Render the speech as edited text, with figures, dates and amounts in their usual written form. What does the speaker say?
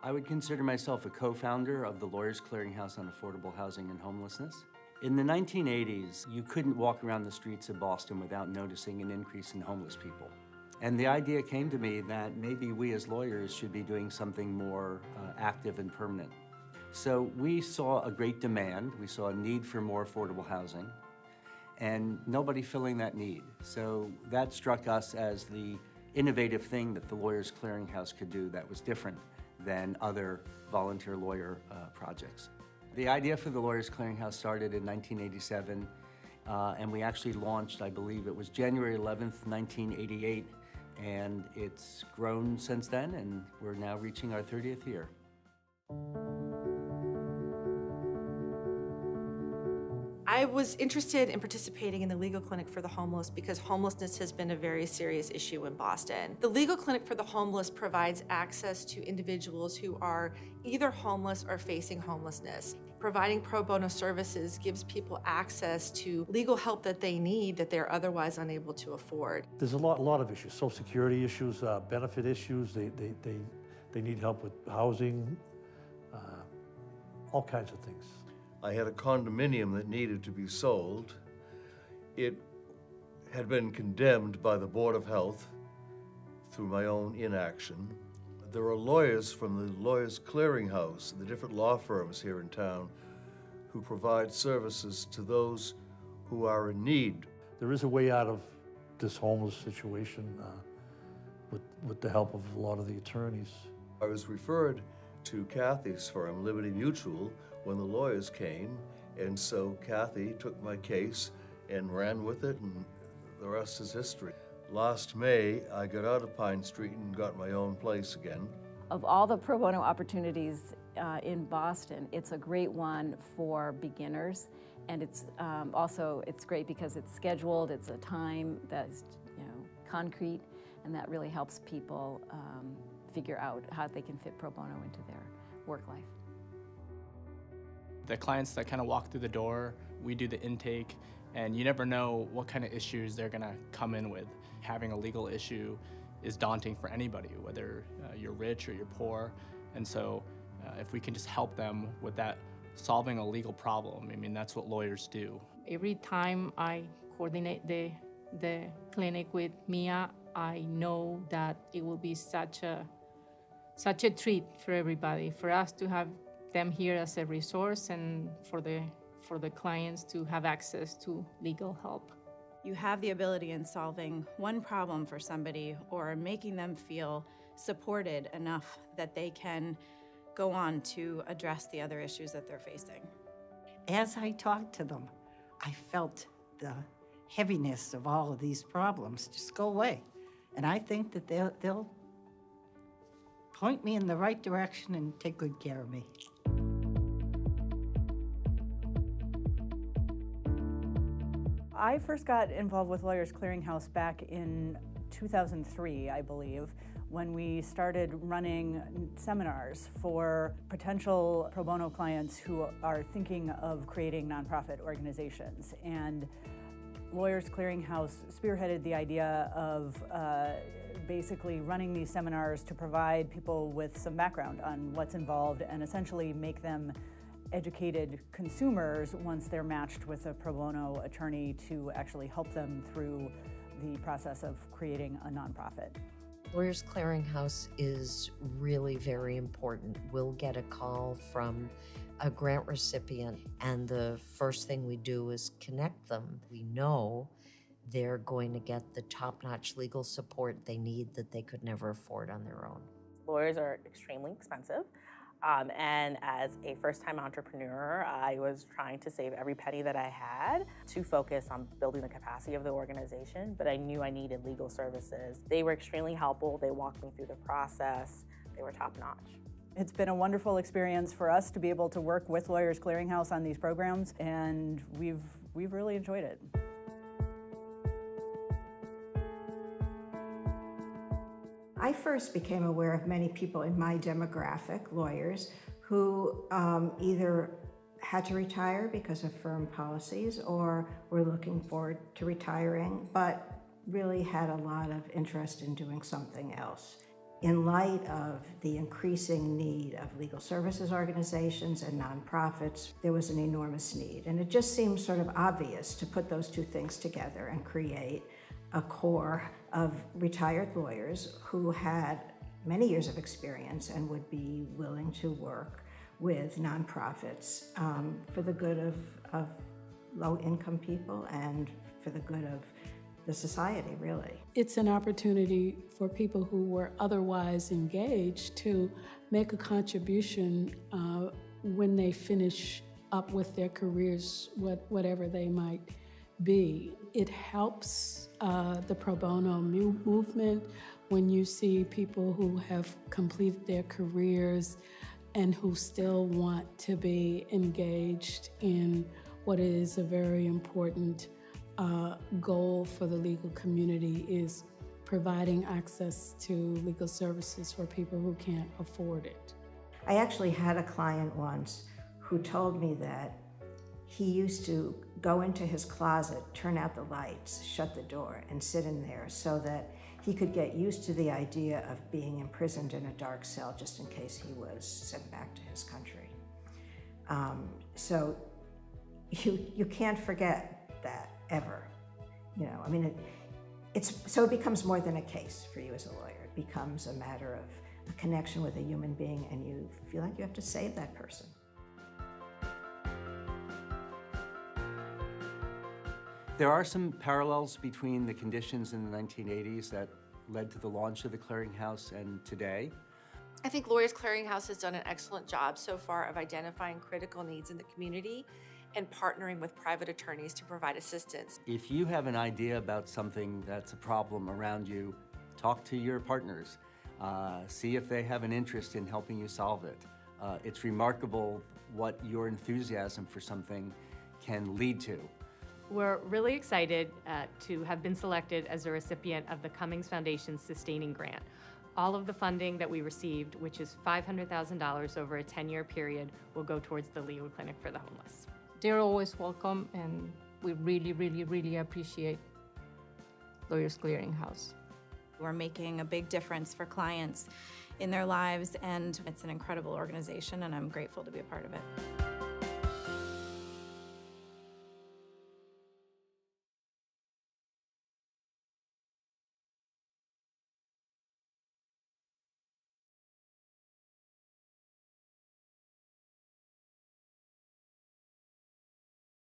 I would consider myself a co-founder of the Lawyers Clearinghouse on Affordable Housing and Homelessness. In the 1980s, you couldn't walk around the streets of Boston without noticing an increase in homeless people. And the idea came to me that maybe we as lawyers should be doing something more active and permanent. So we saw a great demand, we saw a need for more affordable housing, and nobody filling that need. So that struck us as the innovative thing that the Lawyers Clearinghouse could do that was different than other volunteer lawyer projects. The idea for the Lawyers Clearinghouse started in 1987, and we actually launched, I believe it was January 11th, 1988, and it's grown since then, and we're now reaching our 30th year. I was interested in participating in the Legal Clinic for the Homeless because homelessness has been a very serious issue in Boston. The Legal Clinic for the Homeless provides access to individuals who are either homeless or facing homelessness. Providing pro bono services gives people access to legal help that they need that they're otherwise unable to afford. There's a lot of issues, Social Security issues, benefit issues. They need help with housing, all kinds of things. I had a condominium that needed to be sold. It had been condemned by the Board of Health through my own inaction. There are lawyers from the Lawyers Clearinghouse, the different law firms here in town, who provide services to those who are in need. There is a way out of this homeless situation with the help of a lot of the attorneys. I was referred to Kathy's firm, Liberty Mutual, when the lawyers came, and so Kathy took my case and ran with it, and the rest is history. Last May, I got out of Pine Street and got my own place again. Of all the pro bono opportunities in Boston, it's a great one for beginners, and it's great because it's scheduled. It's a time that's concrete, and that really helps people figure out how they can fit pro bono into their work life. The clients that kind of walk through the door, we do the intake, and you never know what kind of issues they're going to come in with. Having a legal issue is daunting for anybody, whether you're rich or you're poor, and so if we can just help them with that, solving a legal problem, I mean, that's what lawyers do. Every time I coordinate the clinic with Mia, I know that it will be such a treat for everybody, for us to have them here as a resource and for the clients to have access to legal help. You have the ability in solving one problem for somebody or making them feel supported enough that they can go on to address the other issues that they're facing. As I talked to them, I felt the heaviness of all of these problems just go away. And I think that they'll point me in the right direction and take good care of me. I first got involved with Lawyers Clearinghouse back in 2003, I believe, when we started running seminars for potential pro bono clients who are thinking of creating nonprofit organizations. And Lawyers Clearinghouse spearheaded the idea of basically running these seminars to provide people with some background on what's involved and essentially make them educated consumers once they're matched with a pro bono attorney to actually help them through the process of creating a nonprofit. Lawyers Clearinghouse is really very important. We'll get a call from a grant recipient, and the first thing we do is connect them. We know they're going to get the top-notch legal support they need that they could never afford on their own. Lawyers are extremely expensive. And as a first-time entrepreneur, I was trying to save every penny that I had to focus on building the capacity of the organization, but I knew I needed legal services. They were extremely helpful. They walked me through the process. They were top-notch. It's been a wonderful experience for us to be able to work with Lawyers Clearinghouse on these programs, and we've really enjoyed it. I first became aware of many people in my demographic, lawyers, who either had to retire because of firm policies or were looking forward to retiring, but really had a lot of interest in doing something else. in light of the increasing need of legal services organizations and nonprofits, there was an enormous need. And it just seemed sort of obvious to put those two things together and create a core of retired lawyers who had many years of experience and would be willing to work with nonprofits for the good of low-income people and for the good of the society, really. It's an opportunity for people who were otherwise engaged to make a contribution when they finish up with their careers, whatever they might be. It helps the pro bono movement when you see people who have completed their careers and who still want to be engaged in what is a very important goal for the legal community, is providing access to legal services for people who can't afford it. I actually had a client once who told me that he used to go into his closet, turn out the lights, shut the door, and sit in there so that he could get used to the idea of being imprisoned in a dark cell just in case he was sent back to his country. So you can't forget that ever. You know, I mean, it becomes more than a case for you as a lawyer. It becomes a matter of a connection with a human being, and you feel like you have to save that person. There are some parallels between the conditions in the 1980s that led to the launch of the Clearinghouse and today. I think Lawyers Clearinghouse has done an excellent job so far of identifying critical needs in the community and partnering with private attorneys to provide assistance. If you have an idea about something that's a problem around you, talk to your partners. See if they have an interest in helping you solve it. It's remarkable what your enthusiasm for something can lead to. We're really excited to have been selected as a recipient of the Cummings Foundation's Sustaining Grant. All of the funding that we received, which is $500,000 over a 10-year period, will go towards the Legal Clinic for the Homeless. They're always welcome, and we really, really, really appreciate Lawyers Clearinghouse. We're making a big difference for clients in their lives, and it's an incredible organization, and I'm grateful to be a part of it.